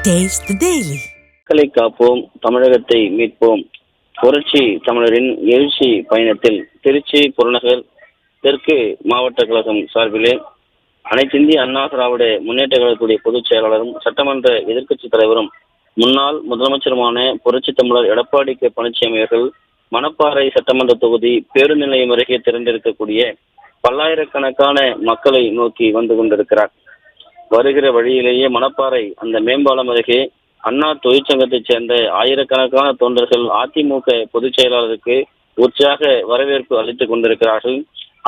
Taste the Daily. மக்களை காப்போம், தமிழகத்தை மீட்போம். புரட்சி தமிழரின் எழுச்சி பயணத்தில் திருச்சி புறநகர் தெற்கு மாவட்ட கழகம் சார்பிலே அனைத்திந்திய அண்ணா திராவிட முன்னேற்ற கழகத்துடைய பொதுச் செயலாளரும் சட்டமன்ற எதிர்க்கட்சித் தலைவரும் முன்னாள் முதலமைச்சருமான புரட்சி தமிழர் எடப்பாடி கே பழனிசாமி அவர்கள் மணப்பாறை சட்டமன்ற தொகுதி பேருந்து நிலையம் அருகே திரண்டிருக்கக்கூடிய பல்லாயிரக்கணக்கான மக்களை நோக்கி வந்து கொண்டிருக்கிறார். வருகிற வழியிலேயே மணப்பாறை அந்த மேம்பாலம் அருகே அண்ணா தொழிற்சங்கத்தைச் சேர்ந்த ஆயிரக்கணக்கான தொண்டர்கள் அதிமுக பொதுச் செயலாளருக்கு உற்சாக வரவேற்பு அளித்துக் கொண்டிருக்கிறார்கள்.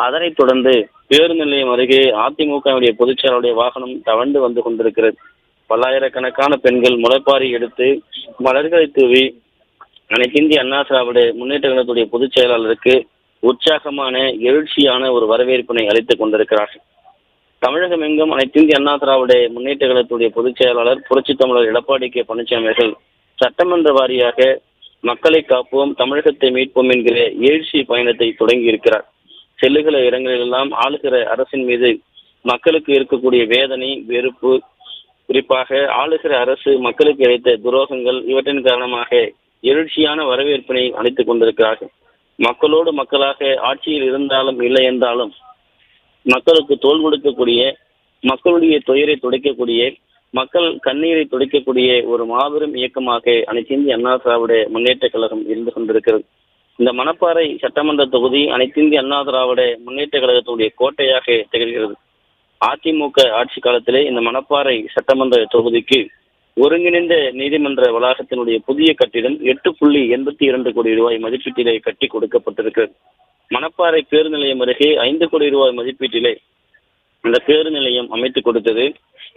அதனைத் தொடர்ந்து பேருந்து நிலையம் அருகே அதிமுகவுடைய பொதுச் செயலாளருடைய வாகனம் தவழ்ந்து வந்து கொண்டிருக்கிறது. பல்லாயிரக்கணக்கான பெண்கள் முளைப்பாரி எடுத்து மலர்களை தூவி அனைத்திந்திய அண்ணா திராவிட முன்னேற்ற கழகத்துடைய பொதுச் செயலாளருக்கு உற்சாகமான எழுச்சியான ஒரு வரவேற்பினை அளித்துக் கொண்டிருக்கிறார்கள். தமிழகம் எங்கும் அனைத்திந்திய அண்ணா திராவிட முன்னேற்ற கழகத்துடைய பொதுச் செயலாளர் புரட்சி தமிழர் எடப்பாடி கே பழனிசாமி அவர்கள் சட்டமன்ற வாரியாக மக்களை காப்போம், தமிழகத்தை மீட்போம் என்கிற எழுச்சி பயணத்தை தொடங்கி இருக்கிறார். செல்லுகிற இடங்களிலெல்லாம் ஆளுகிற அரசின் மீது மக்களுக்கு இருக்கக்கூடிய வேதனை, வெறுப்பு, குறிப்பாக ஆளுகிற அரசு மக்களுக்கு இழைத்த துரோகங்கள் இவற்றின் காரணமாக எழுச்சியான வரவேற்பினை அளித்துக் கொண்டிருக்கிறார்கள். மக்களோடு மக்களாக ஆட்சியில் இருந்தாலும் இல்லை என்றாலும் மக்களுக்கு தோள் கொடுக்கக்கூடிய, மக்களுடைய துயரை துடைக்கக்கூடிய, மக்கள் கண்ணீரை துடைக்கக்கூடிய ஒரு மாபெரும் இயக்கமாக அனைத்திந்திய அண்ணா திராவிட முன்னேற்ற கழகம் இருந்து கொண்டிருக்கிறது. இந்த மணப்பாறை சட்டமன்ற தொகுதி அனைத்திந்திய அண்ணா திராவிட முன்னேற்ற கழகத்துடைய கோட்டையாக திகழ்கிறது. அதிமுக ஆட்சி காலத்திலே இந்த மணப்பாறை சட்டமன்ற தொகுதிக்கு ஒருங்கிணைந்த நீதிமன்ற வளாகத்தினுடைய புதிய கட்டிடம் 8.82 கோடி ரூபாய் மதிப்பீட்டிலே கட்டி கொடுக்கப்பட்டிருக்கிறது. மணப்பாறை பேருந்து நிலையம் அருகே 5 கோடி ரூபாய் மதிப்பீட்டிலே அந்த பேருந்து நிலையம் அமைத்துக் கொடுத்தது.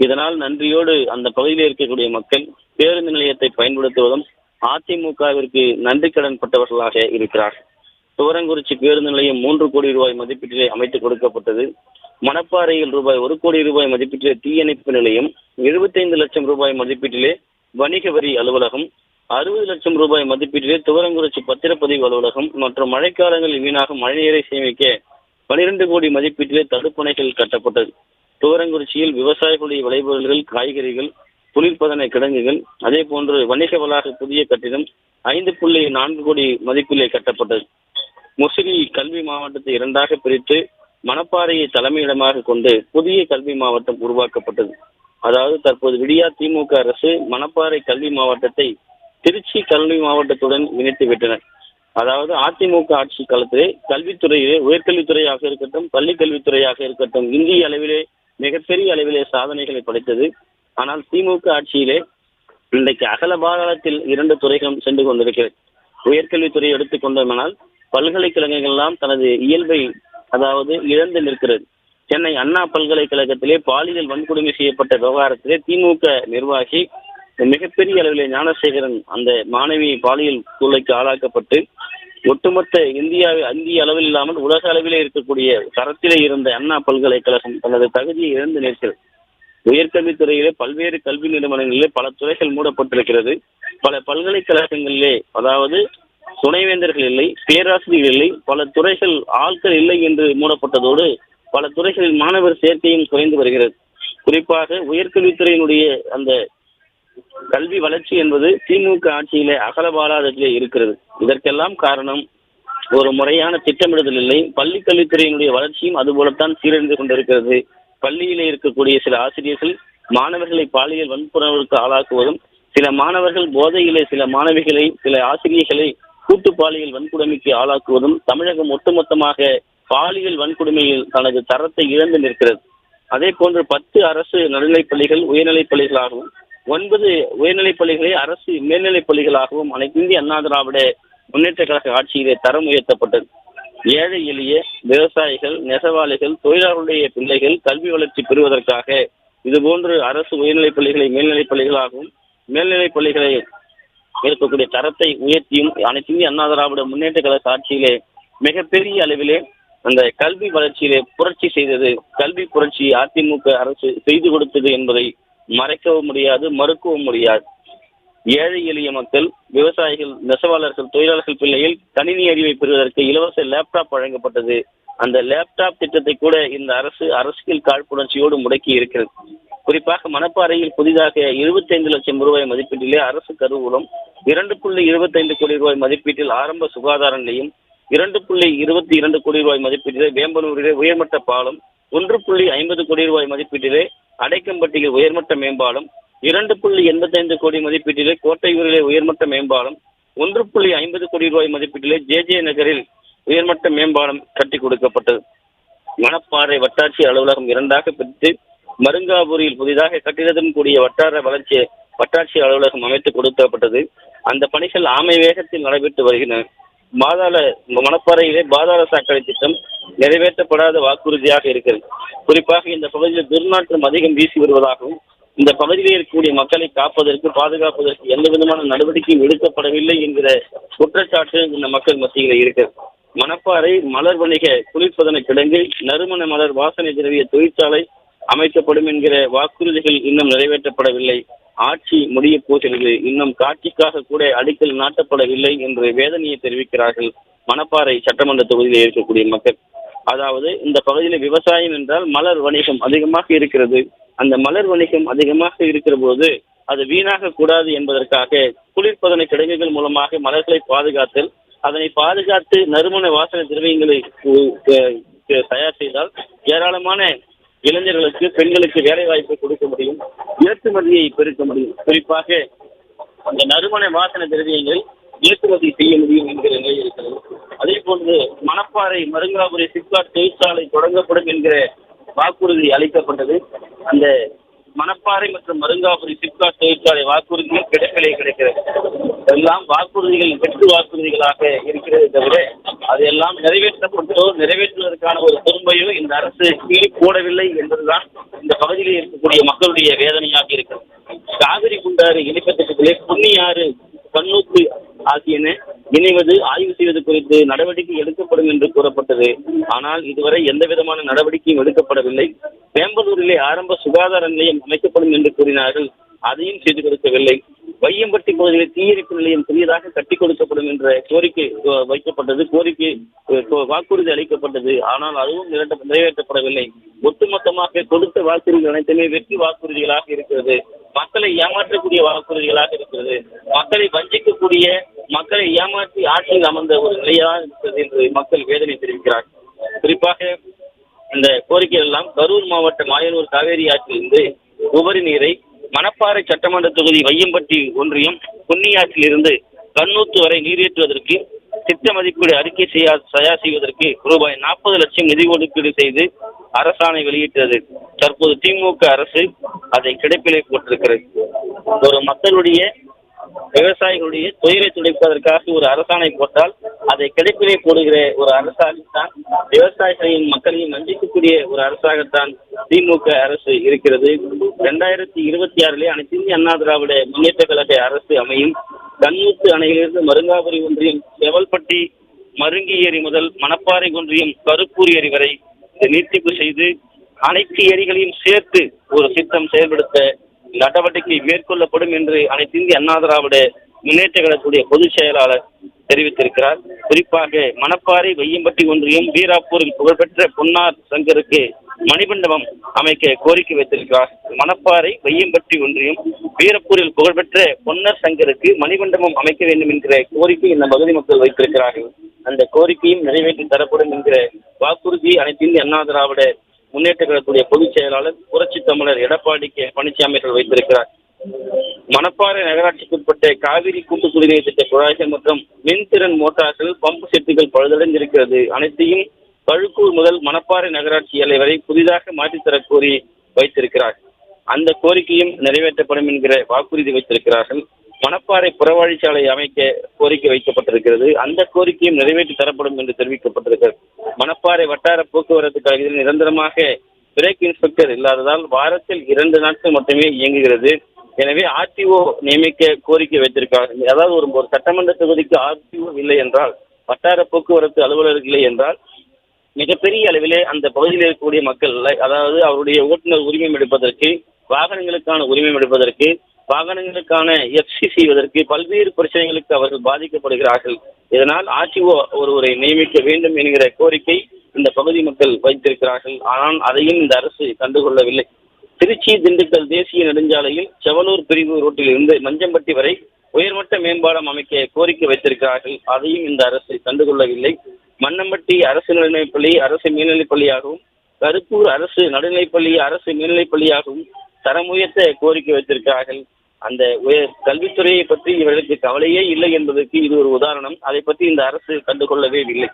இதனால் நன்றியோடு அந்த பகுதியில் இருக்கக்கூடிய மக்கள் பேருந்து நிலையத்தை பயன்படுத்துவதும் அதிமுகவிற்கு நன்றி கடன் பட்டவர்களாக இருக்கிறார். துவரங்குறிச்சி பேருந்து நிலையம் 3 கோடி ரூபாய் மதிப்பீட்டிலே அமைத்துக் கொடுக்கப்பட்டது. மணப்பாறையில் ரூபாய் 1 கோடி ரூபாய் மதிப்பீட்டிலே தீயணைப்பு நிலையம், 75 லட்சம் ரூபாய் மதிப்பீட்டிலே வணிக வரி அலுவலகம், 60 லட்சம் ரூபாய் மதிப்பீட்டிலே துவரங்குறிச்சி பத்திரப்பதிவு அலுவலகம் மற்றும் மழைக்காலங்களில் வீணாகும் மழைநீரை சேமிக்க 12 கோடி மதிப்பீட்டிலே தடுப்பணைகள் கட்டப்பட்டது. துவரங்குறிச்சியில் விவசாயிகளுடைய விளைபொருள்கள், காய்கறிகள், குளிர்பதன கிடங்குகள், அதே போன்று வணிக வளாக புதிய கட்டிடம் 5.4 கோடி மதிப்பிலே கட்டப்பட்டது. முசிறி கல்வி மாவட்டத்தை 2ஆக பிரித்து மணப்பாறையை தலைமையிடமாக கொண்டு புதிய கல்வி மாவட்டம் உருவாக்கப்பட்டது. அதாவது தற்போது விடியா திமுக அரசு மணப்பாறை கல்வி மாவட்டத்தை திருச்சி கல்வி மாவட்டத்துடன் இணைத்து விட்டனர். அதாவது அதிமுக ஆட்சி காலத்திலே கல்வித்துறையிலே, உயர்கல்வித்துறையாக இருக்கட்டும், பள்ளி கல்வித்துறையாக இருக்கட்டும், இந்திய அளவிலே மிகப்பெரிய அளவிலே சாதனைகளை படைத்தது. ஆனால் திமுக ஆட்சியிலே இன்றைக்கு அகல பாதாளத்தில் 2 துறைகளும் சென்று கொண்டிருக்கிறது. உயர்கல்வித்துறையை எடுத்துக்கொண்டோமானால் பல்கலைக்கழகங்கள் எல்லாம் தனது இயல்பை அதாவது இழந்து நிற்கிறது. சென்னை அண்ணா பல்கலைக்கழகத்திலே பாலியல் வன்கொடுமை செய்யப்பட்ட விவகாரத்திலே திமுக நிர்வாகி மிகப்பெரிய அளவிலே ஞானசேகரன் அந்த மாணவி பாலியல் தொல்லைக்கு ஆளாக்கப்பட்டு ஒட்டுமொத்த இந்திய அளவில் இல்லாமல் உலக அளவிலே இருக்கக்கூடிய தரத்திலே இருந்த அண்ணா பல்கலைக்கழகம் தனது தகுதியை இழந்து நிற்கிறது. உயர்கல்வித்துறையிலே பல்வேறு கல்வி நிறுவனங்களிலே பல துறைகள் மூடப்பட்டிருக்கிறது. பல பல்கலைக்கழகங்களிலே அதாவது துணைவேந்தர்கள் இல்லை, பேராசிரியர்கள் இல்லை, பல துறைகள் ஆட்கள் இல்லை என்று மூடப்பட்டதோடு பல துறைகளில் மாணவர் சேர்க்கையும் குறைந்து வருகிறது. குறிப்பாக உயர்கல்வித்துறையினுடைய அந்த கல்வி வளர்ச்சி என்பது திமுக ஆட்சியிலே அகலபாலாதத்திலே இருக்கிறது. இதற்கெல்லாம் காரணம் ஒரு முறையான திட்டமிடுதல் இல்லை. பள்ளி கல்வித்துறையினுடைய வளர்ச்சியும் அதுபோலத்தான் சீரழிந்து கொண்டிருக்கிறது. பள்ளியிலே இருக்கக்கூடிய சில ஆசிரியர்கள் மாணவர்களை பாலியல் வன்புணர்வுக்கு ஆளாக்குவதும், சில மாணவர்கள் போதையிலே சில மாணவிகளை, சில ஆசிரியர்களை கூட்டு பாலியல் வன்கொடுமைக்கு ஆளாக்குவதும் தமிழகம் ஒட்டுமொத்தமாக பாலியல் வன்கொடுமையில் தனது தரத்தை இழந்து நிற்கிறது. அதே போன்று 10 அரசு நடுநிலைப் பள்ளிகள் உயர்நிலைப் பள்ளிகளாகவும் 9 உயர்நிலைப் பள்ளிகளே அரசு மேல்நிலைப் பள்ளிகளாகவும் அனைத்திந்திய அண்ணா திராவிட முன்னேற்ற கழக ஆட்சியிலே தரம் உயர்த்தப்பட்டது. ஏழை எளிய விவசாயிகள், நெசவாளிகள், தொழிலாளர்களுடைய பிள்ளைகள் கல்வி வளர்ச்சி பெறுவதற்காக இதுபோன்று அரசு உயர்நிலைப் பள்ளிகளை மேல்நிலைப் பள்ளிகளாகவும், மேல்நிலைப் பள்ளிகளை இருக்கக்கூடிய தரத்தை உயர்த்தியும் அனைத்திந்திய அண்ணா திராவிட முன்னேற்ற கழக ஆட்சியிலே மிகப்பெரிய அளவிலே அந்த கல்வி வளர்ச்சியிலே புரட்சி செய்தது. கல்வி புரட்சி அதிமுக அரசு செய்து கொடுத்தது என்பதை மறைக்கவும் முடியாது, மறுக்கவும் முடியாது. ஏழை எளிய மக்கள், விவசாயிகள், நெசவாளர்கள், தொழிலாளர்கள் பிள்ளைகள் கணினி அறிவை பெறுவதற்கு இலவச லேப்டாப் வழங்கப்பட்டது. அந்த லேப்டாப் திட்டத்தை கூட இந்த அரசு அரசியல் காழ்ப்புணர்ச்சியோடு முடக்கி இருக்கிறது. குறிப்பாக மணப்பாறையில் புதிதாக 75 லட்சம் ரூபாய் மதிப்பீட்டிலே அரசு கருவூலம், 2.25 கோடி ரூபாய் மதிப்பீட்டில் ஆரம்ப சுகாதார நிலையம், 2.22 கோடி ரூபாய் மதிப்பீட்டிலே வேம்பலூரிலே உயர்மட்ட பாலம், 1.50 கோடி ரூபாய் மதிப்பீட்டிலே அடைக்கம்பட்டியில் உயர்மட்ட மேம்பாலம், 2.85 கோடி மதிப்பீட்டிலே கோட்டையூரிலே உயர்மட்ட மேம்பாலம், 1.50 கோடி ரூபாய் மதிப்பீட்டிலே ஜே நகரில் உயர்மட்ட மேம்பாலம் கட்டி கொடுக்கப்பட்டது. மணப்பாறை வட்டாட்சி அலுவலகம் இரண்டாக பிரித்து மருங்காபுரியில் புதிதாக கட்டிடத்துடன் கூடிய வட்டாட்சி அலுவலகம் அமைத்து கொடுக்கப்பட்டது. அந்த பணிகள் ஆமை வேகத்தில் நடைபெற்று வருகின்றன. மணப்பாறையிலே பாதாள சாக்கடை திட்டம் நிறைவேற்றப்படாத வாக்குறுதியாக இருக்கிறது. குறிப்பாக இந்த பகுதியில் துர்நாற்றம் அதிகம் வீசி வருவதாகவும், இந்த பகுதியில் இருக்கக்கூடிய மக்களை காப்பதற்கு பாதுகாப்பதற்கு எந்த விதமான நடவடிக்கையும் எடுக்கப்படவில்லை என்கிற குற்றச்சாட்டு இந்த மக்கள் மத்தியில் இருக்கிறது. மணப்பாறை மலர் வணிக குளிர்பதன கிடங்கு, நறுமண மலர் வாசனை திரவிய தொழிற்சாலை அமைக்கப்படும் என்கிற வாக்குறுதிகள் இன்னும் நிறைவேற்றப்படவில்லை. ஆட்சி முடிய போகிறது, இன்னும் காட்சிக்காக கூட அடிக்கல் நாட்டப்படவில்லை என்று வேதனையை தெரிவிக்கிறார்கள் மணப்பாறை சட்டமன்ற தொகுதியில் இருக்கக்கூடிய மக்கள். அதாவது இந்த பகுதியில் விவசாயம் என்றால் மலர் வணிகம் அதிகமாக இருக்கிறது. அந்த மலர் வணிகம் அதிகமாக இருக்கிற போது அது வீணாக கூடாது என்பதற்காக குளிர்பதன கிடங்குகள் மூலமாக மலர்களை பாதுகாத்தல், அதனை பாதுகாத்து நறுமண வாசனை திரவியங்களை தயார் செய்தால் ஏராளமான இளைஞர்களுக்கு பெண்களுக்கு வேலை வாய்ப்பை கொடுக்க முடியும், ஏற்றுமதியை பெருக்க முடியும். குறிப்பாக அந்த நறுமண வாசனை திரவியங்கள் ஏற்றுமதி செய்ய முடியும் என்கிற நிலை இருக்கிறது. அதே போன்று மணப்பாறை மருங்காபுரி சிப்காட் தொழிற்சாலை தொடங்கப்படும் என்கிற வாக்குறுதி அளிக்கப்பட்டது. அந்த மணப்பாறை மற்றும் மருங்காபுரி சிப்காட் தொழிற்சாலை வாக்குறுதியும் கிடைக்கிறது. எல்லாம் வாக்குறுதிகள் வெற்று வாக்குறுதிகளாக இருக்கிறது தவிர அதையெல்லாம் நிறைவேற்றுவதற்கான ஒரு பொறுமையோ இந்த அரசு கீழே போடவில்லை என்பதுதான் இந்த பகுதியில் இருக்கக்கூடிய மக்களுடைய வேதனையாக இருக்கிறது. காவிரி குண்டாறு இணைப்பு திட்டத்திலே புன்னியாறு, கண்ணூத்து ஆகியன இணைவது ஆய்வு செய்வது குறித்து நடவடிக்கை எடுக்கப்படும் என்று கூறப்பட்டது. ஆனால் இதுவரை எந்த விதமான நடவடிக்கையும் எடுக்கப்படவில்லை. வேம்பலூரிலே ஆரம்ப சுகாதார நிலையம் அமைக்கப்படும் என்று கூறினார்கள், அதையும் செய்து கொடுக்கவில்லை. வையம்பட்டி பகுதியில் தீயணைப்பு நிலையம் புதியதாக கட்டிக் கொடுக்கப்படும் என்ற கோரிக்கை வைக்கப்பட்டது, வாக்குறுதி அளிக்கப்பட்டது. ஆனால் அதுவும் நிறைவேற்றப்படவில்லை. ஒட்டுமொத்தமாக கொடுத்த வாக்குறுதிகள் அனைத்துமே வெற்றி வாக்குறுதிகளாக இருக்கிறது, மக்களை ஏமாற்றக்கூடிய வாக்குறுதிகளாக இருக்கிறது, மக்களை வஞ்சிக்கக்கூடிய, மக்களை ஏமாற்றி ஆட்சியில் அமர்ந்த ஒரு நிலையாக இருக்கிறது என்று மக்கள் வேதனை தெரிவிக்கிறார். குறிப்பாக இந்த கோரிக்கைகள் எல்லாம் கரூர் மாவட்டம் மாயனூர் காவேரி ஆற்றிலிருந்து உபரி நீரை மணப்பாறை சட்டமன்ற தொகுதி வையம்பட்டி ஒன்றியம் பொன்னியாற்றில் இருந்து கண்ணூத்து வரை நீரேற்றுவதற்கு திட்ட மதிப்பீடு அறிக்கை தயார் செய்வதற்கு ரூபாய் 40 லட்சம் நிதி ஒதுக்கீடு செய்து அரசாணை வெளியிட்டது. தற்போது திமுக அரசு அதை கிடப்பிலே போட்டிருக்கிறது. ஒரு மக்களுடைய விவசாயிகளுடைய தொழிலை துடைப்பதற்காக ஒரு அரசாணை போட்டால் அதை கிடைப்பிலே போடுகிற ஒரு அரசாகத்தான், விவசாயிகளையும் மக்களையும் வஞ்சிக்கக்கூடிய ஒரு அரசாகத்தான் திமுக அரசு இருக்கிறது. 2026 அனைத்து இந்திய அண்ணா திராவிட முன்னேற்ற கழக அரசு அமையும். கண்ணூத்து அணையிலிருந்து மருங்காபுரி ஒன்றியம், செவல்பட்டி மருங்கி ஏரி முதல் மணப்பாறை ஒன்றியம் கருப்பூர் ஏரி வரை நீட்டிப்பு செய்து அனைத்து ஏரிகளையும் சேர்த்து ஒரு திட்டம் செயல்படுத்த நடவடிக்கை மேற்கொள்ளப்படும் என்று அனைத்து இந்திய அண்ணா திராவிட முன்னேற்ற கழகத்துடைய பொதுச் செயலாளர் தெரிவித்திருக்கிறார். குறிப்பாக மணப்பாறை வையம்பட்டி ஒன்றியம் வீராப்பூரில் புகழ்பெற்ற பொன்னார் சங்கருக்கு மணிமண்டபம் அமைக்க கோரிக்கை வைத்திருக்கிறார். மணப்பாறை வையம்பட்டி ஒன்றியம் வீரப்பூரில் புகழ்பெற்ற பொன்னர் சங்கருக்கு மணிமண்டபம் அமைக்க வேண்டும் என்கிற கோரிக்கை இந்த பகுதி மக்கள் வைத்திருக்கிறார்கள். அந்த கோரிக்கையும் நிறைவேற்றி தரப்படும் என்கிற வாக்குறுதி அனைத்து இந்திய அண்ணா திராவிட முன்னேற்ற கழகத்துடைய பொதுச் செயலாளர் புரட்சி தமிழர் எடப்பாடி கே பழனிசாமி வைத்திருக்கிறார். மணப்பாறை நகராட்சிக்குட்பட்ட காவிரி கூட்டு குடிநீர் திட்ட குழாய்கள் மற்றும் மின்திறன் மோட்டார்கள், பம்பு செட்டுகள் பழுதடைந்திருக்கிறது. அனைத்தையும் பழுக்கூர் முதல் மணப்பாறை நகராட்சி எல்லை வரை புதிதாக மாற்றித்தர கோரி வைத்திருக்கிறார். அந்த கோரிக்கையும் நிறைவேற்றப்படும் என்கிற வாக்குறுதி வைத்திருக்கிறார்கள். மணப்பாறை புறவழிச்சாலை அமைக்க கோரிக்கை வைக்கப்பட்டிருக்கிறது. அந்த கோரிக்கையும் நிறைவேற்றி தரப்படும் என்று தெரிவிக்கப்பட்டிருக்கிறது. மணப்பாறை வட்டார போக்குவரத்து கழகத்தில் நிரந்தரமாக பிரேக் இன்ஸ்பெக்டர் இல்லாததால் வாரத்தில் 2 நாட்கள் மட்டுமே இயங்குகிறது. எனவே ஆர்டிஓ நியமிக்க கோரிக்கை வைத்திருக்கிறார்கள். அதாவது ஒரு சட்டமன்ற தொகுதிக்கு ஆர்டிஓ இல்லை என்றால், வட்டார போக்குவரத்து அலுவலர் இல்லை என்றால், மிகப்பெரிய அளவிலே அந்த பகுதியில் இருக்கக்கூடிய மக்கள், அதாவது அவருடைய ஓட்டுநர் உரிமம் எடுப்பதற்கு, வாகனங்களுக்கான உரிமம் எடுப்பதற்கு, வாகனங்களுக்கான எஃப்சி செய்வதற்கு பல்வேறு பிரச்சனைகளுக்கு அவர்கள் பாதிக்கப்படுகிறார்கள். இதனால் ஆர்டிஓ ஒருவரை நியமிக்க வேண்டும் என்கிற கோரிக்கை இந்த பகுதி மக்கள் வைத்திருக்கிறார்கள். ஆனால் அதையும் இந்த அரசு கண்டுகொள்ளவில்லை. திருச்சி திண்டுக்கல் தேசிய நெடுஞ்சாலையில் செவலூர் பிரிவு ரோட்டில் இருந்து மஞ்சம்பட்டி வரை உயர்மட்ட மேம்பாலம் அமைக்க கோரிக்கை வைத்திருக்கிறார்கள். அதையும் இந்த அரசு கண்டுகொள்ளவில்லை. மன்னம்பட்டி அரசு நடுநிலைப்பள்ளி அரசு மேல்நிலைப்பள்ளியாகவும், கருப்பூர் அரசு நடுநிலைப்பள்ளி அரசு மேல்நிலைப்பள்ளியாகவும் தரம் உயர்த்த கோரிக்கை வைத்திருக்கிறார்கள். அந்த கல்வித்துறையை பற்றி இவர்களுக்கு கவலையே இல்லை என்பதற்கு இது ஒரு உதாரணம். அதை பற்றி இந்த அரசு கண்டுகொள்ளவே இல்லை.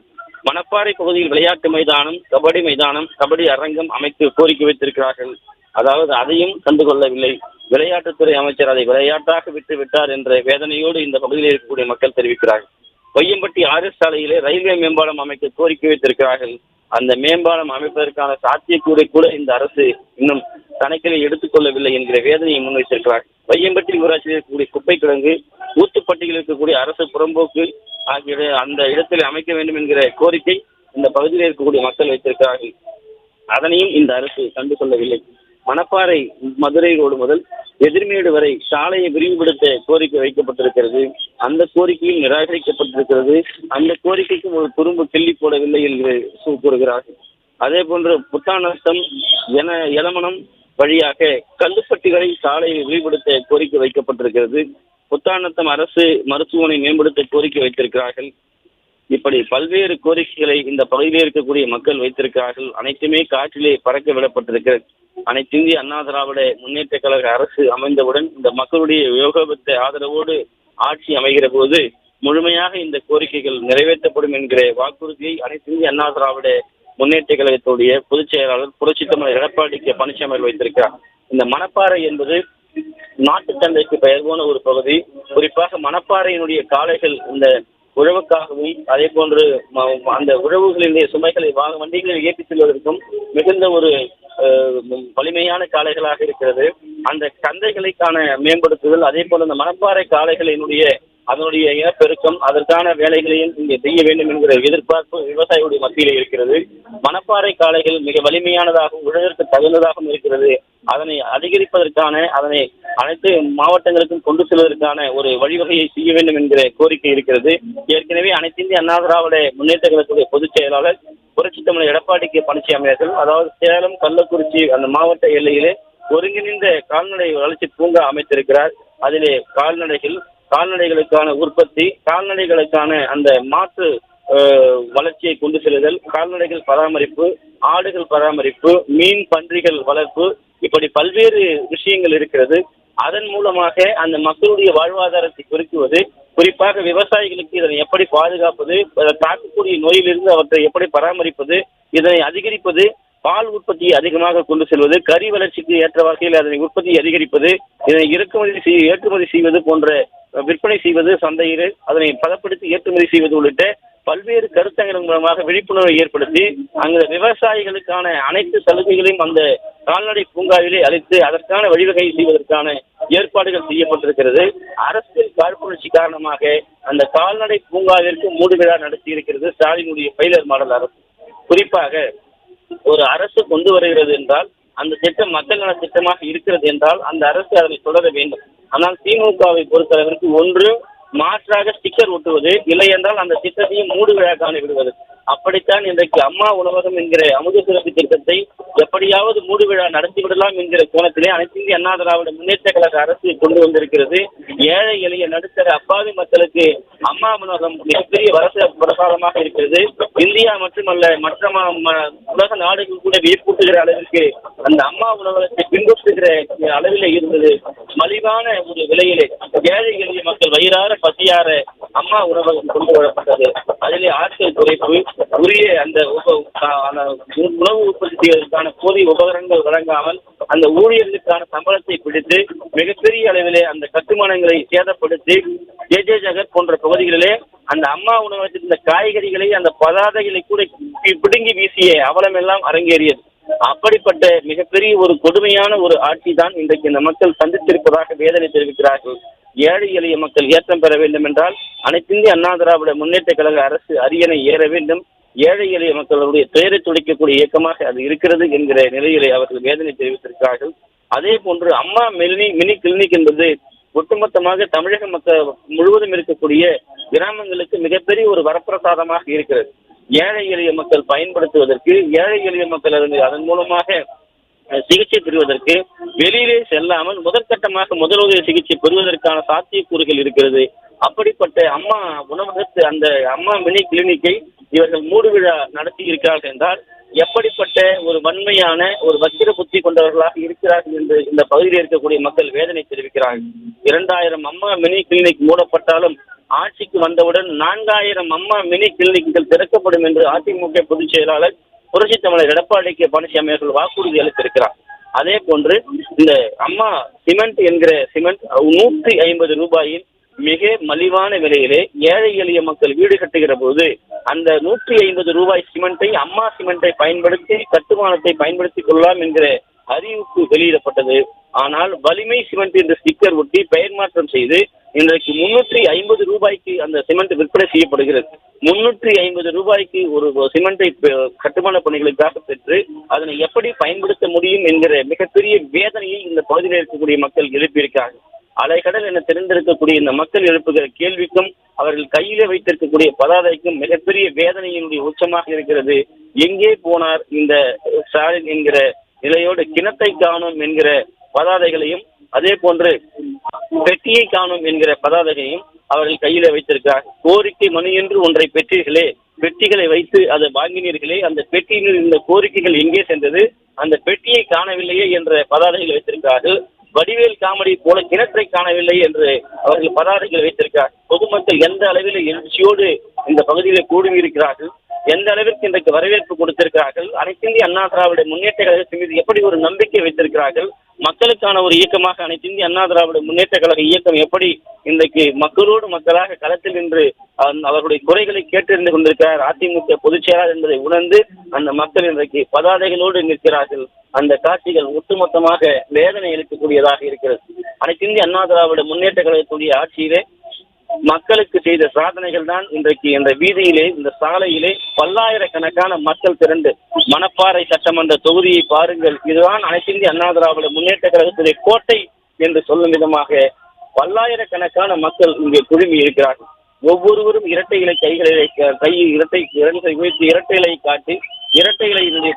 மணப்பாறை பகுதியில் விளையாட்டு மைதானம், கபடி மைதானம், கபடி அரங்கம் அமைக்க கோரிக்கை வைத்திருக்கிறார்கள். அதாவது அதையும் கண்டுகொள்ளவில்லை. விளையாட்டுத்துறை அமைச்சர் அதை விளையாட்டாக விட்டு விட்டார் என்ற வேதனையோடு இந்த பகுதியில் இருக்கக்கூடிய மக்கள் தெரிவிக்கிறார்கள். வையம்பட்டி ஆர்எஸ் சாலையிலே ரயில்வே மேம்பாலம் அமைக்க கோரிக்கை வைத்திருக்கிறார்கள். அந்த மேம்பாலம் அமைப்பதற்கான சாத்தியக்கூறை கூட இந்த அரசு இன்னும் கணக்கில் எடுத்துக்கொள்ளவில்லை என்கிற வேதனையை முன்வைத்திருக்கிறார்கள். வையம்பட்டி ஊராட்சியில் இருக்கக்கூடிய குப்பை கிடங்கு, ஊத்துப்பட்டியில் இருக்கக்கூடிய அரசு புறம்போக்கு ஆகிய அந்த இடத்தில் அமைக்க வேண்டும் என்கிற கோரிக்கை இந்த பகுதியில் இருக்கக்கூடிய மக்கள் வைத்திருக்கிறார்கள். அதனையும் இந்த அரசு கண்டுகொள்ளவில்லை. மணப்பாறை மதுரை ரோடு முதல் எதிர்மேடு வரை சாலையை விரிவுபடுத்த கோரிக்கை வைக்கப்பட்டிருக்கிறது. அந்த கோரிக்கையும் நிராகரிக்கப்பட்டிருக்கிறது. அந்த கோரிக்கைக்கும் ஒரு துரும்பு கிள்ளி போடவில்லை என்று கூறுகிறார்கள். அதே போன்று புத்தாநத்தம் எலமனம் வழியாக கல்லுப்பட்டி வரை சாலையை விரிவுபடுத்த கோரிக்கை வைக்கப்பட்டிருக்கிறது. புத்தாநத்தம் அரசு மருத்துவமனை மேம்படுத்த கோரிக்கை வைத்திருக்கிறார்கள். இப்படி பல்வேறு கோரிக்கைகளை இந்த பகுதியில் இருக்கக்கூடிய மக்கள் வைத்திருக்கிறார்கள். அனைத்துமே காற்றிலே பறக்க விடப்பட்டிருக்கிறது. அனைத்து இந்திய அண்ணா திராவிட முன்னேற்ற கழக அரசு அமைந்தவுடன் இந்த மக்களுடைய யோகபத்த ஆதரவோடு ஆட்சி அமைகிற போது முழுமையாக இந்த கோரிக்கைகள் நிறைவேற்றப்படும் என்கிற வாக்குறுதியை அனைத்து இந்திய அண்ணா திராவிட முன்னேற்ற கழகத்துடைய பொதுச் செயலாளர் புரட்சித் தலைவர் எடப்பாடி கே பழனிசாமி வைத்திருக்கிறார். இந்த மணப்பாறை என்பது நாட்டு சந்தைக்கு பெயர் போன ஒரு பகுதி. குறிப்பாக மணப்பாறையினுடைய காளைகள் இந்த உழவுக்காகவும், அதே போன்று அந்த உழவுகளினுடைய சுமைகளை வண்டிகளில் ஏற்றி செல்வதற்கும் மிகுந்த ஒரு வலிமையான காளைகளாக இருக்கிறது. அந்த சந்தைகளுக்கான மேம்படுத்துதல், அதே போல இந்த மணப்பாறை காளைகளினுடைய அதனுடைய இனப்பெருக்கம், அதற்கான வேலைகளையும் இங்கே செய்ய வேண்டும் என்கிற எதிர்பார்ப்பு விவசாயிகளுடைய மத்தியிலே இருக்கிறது. மணப்பாறை காளைகள் மிக வலிமையானதாகவும் உழவிற்கு தகுந்ததாகவும் இருக்கிறது. அதனை அதிகரிப்பதற்கான, அதனை அனைத்து மாவட்டங்களுக்கும் கொண்டு செல்வதற்கான ஒரு வழிவகையை செய்ய வேண்டும் என்கிற கோரிக்கை இருக்கிறது. ஏற்கனவே அனைத்து இந்திய அண்ணா திராவிட முன்னேற்ற கழகத்துடைய பொதுச் செயலாளர் புரட்சித் தலைவர் எடப்பாடி கே பழனிசாமி அவர்கள், அதாவது சேலம் கள்ளக்குறிச்சி அந்த மாவட்ட எல்லையிலே ஒருங்கிணைந்த கால்நடை வளர்ச்சி பூங்கா அமைத்திருக்கிறார். அதிலே கால்நடைகளுக்கான உற்பத்தி, கால்நடைகளுக்கான அந்த மாற்று வளர்ச்சியை கொண்டு செல்லுதல், கால்நடைகள் பராமரிப்பு, ஆடுகள் பராமரிப்பு, மீன் பன்றிகள் வளர்ப்பு, இப்படி பல்வேறு விஷயங்கள் இருக்கிறது. அதன் மூலமாக அந்த மக்களுடைய வாழ்வாதாரத்தை பெருக்குவது, குறிப்பாக விவசாயிகளுக்கு இதனை எப்படி பாதுகாப்பது, தாக்கக்கூடிய நோயிலிருந்து அவற்றை எப்படி பராமரிப்பது, இதனை அதிகரிப்பது, பால் உற்பத்தியை அதிகமாக கொண்டு செல்வது, கறி வளர்ச்சிக்கு ஏற்ற வகையில் அதனை உற்பத்தியை அதிகரிப்பது, இதனை ஏற்றுமதி செய்வது போன்ற விற்பனை செய்வது, சந்தையில் அதனை பதப்படுத்தி ஏற்றுமதி செய்வது உள்ளிட்ட பல்வேறு கருத்தங்கள் மூலமாக விழிப்புணர்வை ஏற்படுத்தி அங்கு விவசாயிகளுக்கான அனைத்து சலுகைகளையும் அந்த கால்நடை பூங்காவிலே அளித்து அதற்கான வழிவகை செய்வதற்கான ஏற்பாடுகள் செய்யப்பட்டிருக்கிறது. அரசியல் காழ்ப்புணர்ச்சி காரணமாக அந்த கால்நடை பூங்காவிற்கு மூடு விழா நடத்தி இருக்கிறது ஸ்டாலினுடைய பைலர் மாடல் அரசு. குறிப்பாக ஒரு அரசு கொண்டு வருகிறது என்றால் அந்த திட்டம் மக்கள் நல திட்டமாக இருக்கிறது என்றால் அந்த அரசு அதனை தொடர வேண்டும். ஆனால் திமுகவை பொறுத்தளவிற்கு ஒன்று மாற்றாக ஸ்டிக்கர் ஒட்டுவது, இல்லை என்றால் அந்த திட்டத்தையும் மூடு விழா காண விடுவது. அப்படித்தான் இன்றைக்கு அம்மா உணவகம் என்கிற அமுத சுரப்பி திட்டத்தை எப்படியாவது மூடு விழா நடத்திவிடலாம் என்கிற கோணத்திலே அனைத்து இந்திய அண்ணா திராவிட முன்னேற்ற கழக அரசு கொண்டு வந்திருக்கிறது. ஏழை எளிய நடுத்தர அப்பாவி மக்களுக்கு அம்மா உணவகம் மிகப்பெரிய பிரசாரமாக இருக்கிறது. இந்தியா மட்டுமல்ல, மற்ற உலக நாடுகள் கூட வியப்பூட்டுகிற அளவிற்கு அந்த அம்மா உணவகத்தை பின்பற்றுகிற அளவிலே இருந்தது. மலிவான ஒரு விலையிலே ஏழை எளிய மக்கள் வயிறார பசியார அம்மா உணவகம் கொண்டு வரப்பட்டது. அதிலே ஆட்கள் குறைப்பு, உரிய அந்த உணவு உற்பத்தி செய்வதற்கான போதிய உபகரணங்கள் வழங்காமல் அந்த ஊழியர்களுக்கான சம்பளத்தை பிடித்து மிகப்பெரிய அளவிலே அந்த கட்டுமானங்களை சேதப்படுத்தி ஜே ஜகத் போன்ற பகுதிகளிலே அந்த அம்மா உணவகத்தில் இந்த காய்கறிகளை, அந்த பதாதைகளை கூட பிடுங்கி வீசிய அவலமெல்லாம் அரங்கேறியது. அப்படிப்பட்ட மிகப்பெரிய ஒரு கொடுமையான ஒரு ஆட்சி தான் இன்றைக்கு இந்த மக்கள் சந்தித்திருப்பதாக வேதனை தெரிவிக்கிறார்கள். ஏழை எளிய மக்கள் ஏற்றம் பெற வேண்டும் என்றால் அனைத்து இந்திய அண்ணா திராவிட முன்னேற்ற கழக அரசு அரியணை ஏற வேண்டும். ஏழை எளிய மக்களுடைய துயரை துடைக்கக்கூடிய இயக்கமாக அது இருக்கிறது என்கிற நிலையிலே அவர்கள் வேதனை தெரிவித்திருக்கிறார்கள். அதே போன்று அம்மா மினி கிளினிக் என்பது ஒட்டுமொத்தமாக தமிழக மக்கள் முழுவதும் இருக்கக்கூடிய கிராமங்களுக்கு மிகப்பெரிய ஒரு வரப்பிரசாதமாக இருக்கிறது. ஏழை எளிய மக்கள் பயன்படுத்துவதற்கு, ஏழை எளிய மக்கள் அதன் மூலமாக சிகிச்சை பெறுவதற்கு வெளியிலே செல்லாமல் முதற்கட்டமாக முதலுதவி சிகிச்சை பெறுவதற்கான சாத்தியக்கூறுகள் இருக்கிறது. அப்படிப்பட்ட அம்மா உணவகத்து அந்த அம்மா மினி கிளினிக்கை இவர்கள் மூடு விழா நடத்தி இருக்கிறார்கள் என்றால் எப்படிப்பட்ட ஒரு வன்மையான ஒரு வக்கிர புத்தி கொண்டவர்களாக இருக்கிறார்கள் என்று இந்த பகுதியில் இருக்கக்கூடிய மக்கள் வேதனை தெரிவிக்கிறார்கள். 2000 அம்மா மினி கிளினிக் மூடப்பட்டாலும் ஆட்சிக்கு வந்தவுடன் 4000 அம்மா மினி கிளினிக்குகள் திறக்கப்படும் என்று அதிமுக பொதுச் செயலாளர் புரட்சித் தமிழர் எடப்பாடி கே பழனிசாமி அவர்கள் வாக்குறுதி அளித்திருக்கிறார். அதே போன்று இந்த அம்மா சிமெண்ட் என்கிற சிமெண்ட் 150 ரூபாயில் மிக மலிவான விலையிலே ஏழை எளிய மக்கள் வீடு கட்டுகிற போது அந்த 150 ரூபாய் சிமெண்டை அம்மா சிமெண்டை பயன்படுத்தி கட்டுமானத்தை பயன்படுத்திக் கொள்ளலாம் என்கிற அறிவிப்பு வெளியிடப்பட்டது. ஆனால் வலிமை சிமெண்ட் என்ற ஸ்டிக்கர் ஒட்டி பெயர் மாற்றம் செய்து இன்றைக்கு 350 ரூபாய்க்கு அந்த சிமெண்ட் விற்பனை செய்யப்படுகிறது. 350 ரூபாய்க்கு ஒரு சிமெண்டை கட்டுமான பணிகளுக்காக பெற்று அதனை எப்படி பயன்படுத்த முடியும் என்கிற மிகப்பெரிய வேதனையை இந்த பகுதியில் இருக்கக்கூடிய மக்கள் எழுப்பியிருக்கிறார்கள். அலைக்கடல் என தெரிந்திருக்கக்கூடிய இந்த மக்கள் எழுப்புகிற கேள்விக்கும் அவர்கள் கையிலே வைத்திருக்கக்கூடிய பதாதைக்கும் மிகப்பெரிய வேதனையினுடைய உச்சமாக இருக்கிறது. எங்கே போனார் இந்த ஸ்டாலின் என்கிற நிலையோடு கிணத்தை காணும் என்கிற பதாதைகளையும் அதே போன்று பெட்டியை காணும் என்கிற பதாதைகளையும் அவர்கள் கையில வைத்திருக்கிறார். கோரிக்கை மனு என்று ஒன்றை பெற்றீர்களே, பெட்டிகளை வைத்து அதை வாங்கினீர்களே, அந்த பெட்டியில் இந்த கோரிக்கைகள் எங்கே சென்றது, அந்த பெட்டியை காணவில்லையே என்ற பதாதைகள் வைத்திருக்கிறார்கள். வடிவேல் காமெடி போல கிணற்றை காணவில்லை என்று அவர்கள் பதாதைகள் வைத்திருக்கிறார். பொதுமக்கள் எந்த அளவில் எழுச்சியோடு இந்த பகுதியில் கூடியிருக்கிறார்கள், எந்த அளவிற்கு இன்றைக்கு வரவேற்பு கொடுத்திருக்கிறார்கள், அனைத்து இந்திய அண்ணா திராவிட முன்னேற்ற கழகத்தின் மீது எப்படி ஒரு நம்பிக்கை வைத்திருக்கிறார்கள், மக்களுக்கான ஒரு இயக்கமாக அனைத்து இந்திய அண்ணா திராவிட முன்னேற்ற கழக இயக்கம் எப்படி இன்றைக்கு மக்களோடு மக்களாக களத்தில் நின்று அவர்களுடைய குறைகளை கேட்டறிந்து கொண்டிருக்கிறார் அதிமுக பொதுச் செயலாளர் என்பதை உணர்ந்து அந்த மக்கள் இன்றைக்கு பதாதைகளோடு நிற்கிறார்கள். அந்த காட்சிகள் ஒட்டுமொத்தமாக வேதனை அளிக்கக்கூடியதாக இருக்கிறது. அனைத்து இந்திய அண்ணா திராவிட முன்னேற்ற கழகத்துடைய ஆட்சியிலே மக்களுக்கு செய்த சாதனைகள் தான் இன்றைக்கு இந்த வீதியிலே இந்த சாலையிலே பல்லாயிரக்கணக்கான மக்கள் திரண்டு மணப்பாறை சட்டமன்ற தொகுதியை பாருங்கள், இதுதான் அனைத்து இந்திய அண்ணா திராவிட முன்னேற்ற கழகத்துடைய கோட்டை என்று சொல்லும் விதமாக பல்லாயிரக்கணக்கான மக்கள் இங்கே குழுமி இருக்கிறார்கள். ஒவ்வொருவரும் இரட்டை இலை இரட்டை உயர்த்தி இரட்டை இலை காட்டி இரட்டை இலையினுடைய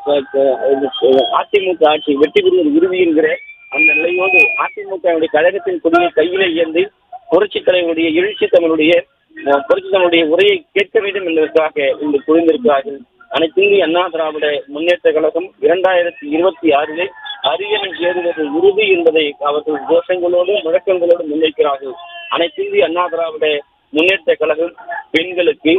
அதிமுக ஆட்சி வெற்றி பெறுவது உறுதி என்கிற அந்த நிலையோடு அதிமுக கழகத்தின் கொடியை கையிலே ஏந்தி புரட்சி தலைவருடைய எழுச்சி தமிழுடைய புரட்சி தமிழுடைய உரையை கேட்க வேண்டும் என்பதற்காக இன்று குழுந்திருக்கிறார்கள். அனைத்து இந்திய அண்ணா திராவிட முன்னேற்ற கழகம் 2026 அரியணை ஏறுவது உறுதி என்பதை அவர்கள் கோஷங்களோடு முழக்கங்களோடு முன்வைக்கிறார்கள். அனைத்து இந்திய அண்ணா திராவிட முன்னேற்ற கழகம் பெண்களுக்கு,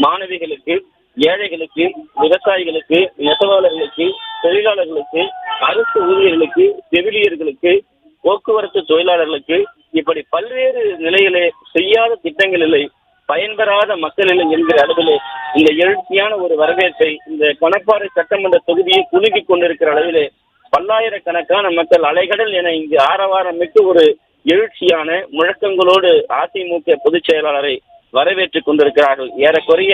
மாணவிகளுக்கு, ஏழைகளுக்கு, விவசாயிகளுக்கு, நெசவாளர்களுக்கு, தொழிலாளர்களுக்கு, அரசு ஊழியர்களுக்கு, செவிலியர்களுக்கு, போக்குவரத்து தொழிலாளர்களுக்கு இப்படி பல்வேறு நிலையிலே செய்யாத திட்டங்கள் இல்லை, பயன்பெறாத மக்கள் இல்லை என்கிற அளவிலே இந்த எழுச்சியான ஒரு வரவேற்பை இந்த மணப்பாறை சட்டமன்ற தொகுதியை குலுக்கி கொண்டிருக்கிற அளவிலே பல்லாயிரக்கணக்கான மக்கள் அலைகடல் என இங்கு ஆரவாரமிட்டு ஒரு எழுச்சியான முழக்கங்களோடு அதிமுக பொதுச் செயலாளரை வரவேற்றுக் கொண்டிருக்கிறார்கள். ஏறக்குறைய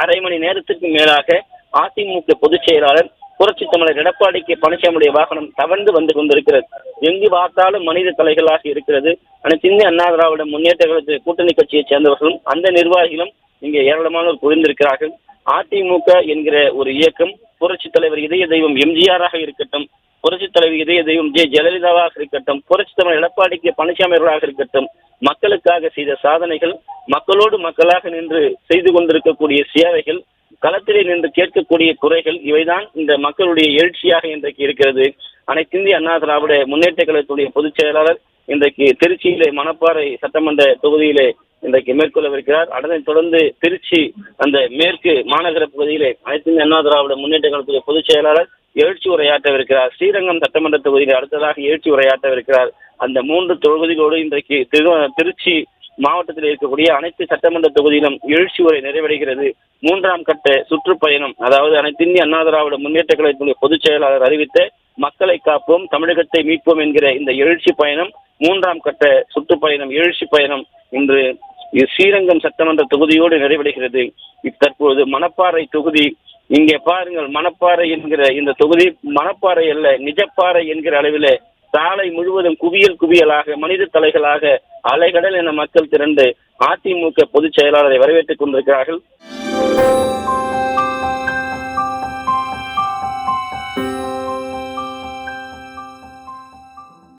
அரை மணி நேரத்துக்கு மேலாக அதிமுக பொதுச் செயலாளர் புரட்சி தமிழர் எடப்பாடி கே பழனிசாமியுடைய வாகனம் தவழ்ந்து வந்து கொண்டிருக்கிறது. எங்கு பார்த்தாலும் மனித தலைகளாக இருக்கிறது. அனைத்து இந்திய அண்ணா திராவிட முன்னேற்ற கழகத்தில் கூட்டணி கட்சியைச் சேர்ந்தவர்களும் அந்த நிர்வாகிகளும் இங்கே ஏராளமானோர் புரிந்திருக்கிறார்கள். அதிமுக என்கிற ஒரு இயக்கம் புரட்சி தலைவர் இதய தெய்வம் எம்ஜிஆராக இருக்கட்டும், புரட்சி தலைவர் இதய தெய்வம் ஜெயலலிதாவாக இருக்கட்டும், புரட்சி தலைவர் எடப்பாடி கே பழனிசாமி அவர்களாக இருக்கட்டும், மக்களுக்காக செய்த சாதனைகள், மக்களோடு மக்களாக நின்று செய்து கொண்டிருக்கக்கூடிய சேவைகள், களத்திலே நின்று கேட்கக்கூடிய குறைகள், இவைதான் இந்த மக்களுடைய எழுச்சியாக இன்றைக்கு இருக்கிறது. அனைத்து இந்திய அண்ணா திராவிட முன்னேற்ற கழகத்துடைய பொதுச் செயலாளர் இன்றைக்கு திருச்சியிலே மணப்பாறை சட்டமன்ற தொகுதியிலே இன்றைக்கு மேற்கொள்ளவிருக்கிறார். அதனைத் தொடர்ந்து திருச்சி அந்த மேற்கு மாநகர பகுதியிலே அனைத்து இந்திய அண்ணா திராவிட முன்னேற்ற கழகத்துடைய பொதுச் செயலாளர் எழுச்சி உரையாற்றவிருக்கிறார். ஸ்ரீரங்கம் சட்டமன்ற தொகுதியில் அடுத்ததாக எழுச்சி உரையாற்றவிருக்கிறார். அந்த 3 தொகுதிகளோடு இன்றைக்கு திருச்சி மாவட்டத்தில் இருக்கக்கூடிய அனைத்து சட்டமன்ற தொகுதியிலும் எழுச்சி உரை நிறைவடைகிறது. 3ஆம் கட்ட சுற்றுப்பயணம், அதாவது அனைத்து இந்திய அண்ணா திராவிட முன்னேற்ற கழகத்தினுடைய பொதுச் செயலாளர் அறிவித்த மக்களை காப்போம் தமிழகத்தை மீட்போம் என்கிற இந்த எழுச்சி பயணம் 3ஆம் கட்ட சுற்றுப்பயணம் எழுச்சி பயணம் இன்று ஸ்ரீரங்கம் சட்டமன்ற தொகுதியோடு நிறைவடைகிறது. தற்போது மணப்பாறை தொகுதி, இங்கே பாருங்கள், மணப்பாறை என்கிற இந்த தொகுதி மணப்பாறை அல்ல நிஜப்பாறை என்கிற அளவில் சாலை முழுவதும் குவியல் குவியலாக மனித தலைகளாக அலைகடல் என மக்கள் திரண்டு அதிமுக பொதுச் செயலாளரை வரவேற்றுக் கொண்டிருக்கிறார்கள்.